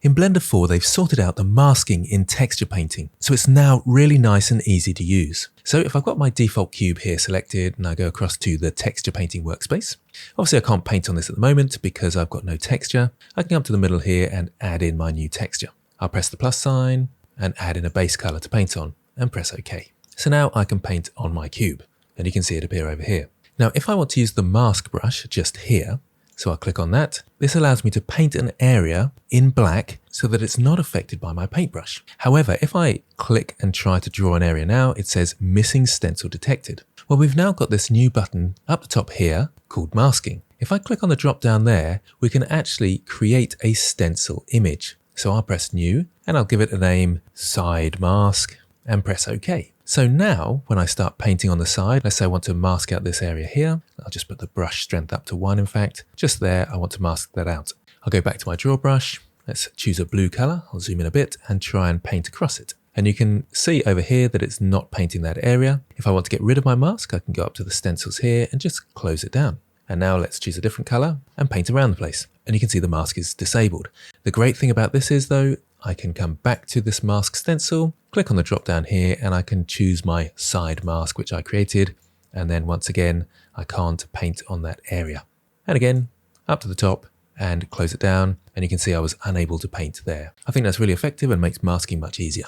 In Blender 4, they've sorted out the masking in texture painting, so it's now really nice and easy to use. So if I've got my default cube here selected and I go across to the texture painting workspace, obviously I can't paint on this at the moment because I've got no texture. I can come to the middle here and add in my new texture. I'll press the plus sign and add in a base color to paint on and press OK. So now I can paint on my cube and you can see it appear over here. Now, if I want to use the mask brush just here, so I'll click on that. This allows me to paint an area in black so that it's not affected by my paintbrush. However, if I click and try to draw an area now, it says missing stencil detected. Well, we've now got this new button up the top here called masking. If I click on the drop down there, we can actually create a stencil image. So I'll press new and I'll give it a name, side mask, and press OK. So now when I start painting on the side, let's say I want to mask out this area here. I'll just put the brush strength up to 1, in fact. Just there, I want to mask that out. I'll go back to my draw brush. Let's choose a blue color. I'll zoom in a bit and try and paint across it. And you can see over here that it's not painting that area. If I want to get rid of my mask, I can go up to the stencils here and just close it down. And now let's choose a different color and paint around the place. And you can see the mask is disabled. The great thing about this is though, I can come back to this mask stencil, click on the drop down here, and I can choose my side mask, which I created. And then once again, I can't paint on that area. And again, up to the top and close it down. And you can see I was unable to paint there. I think that's really effective and makes masking much easier.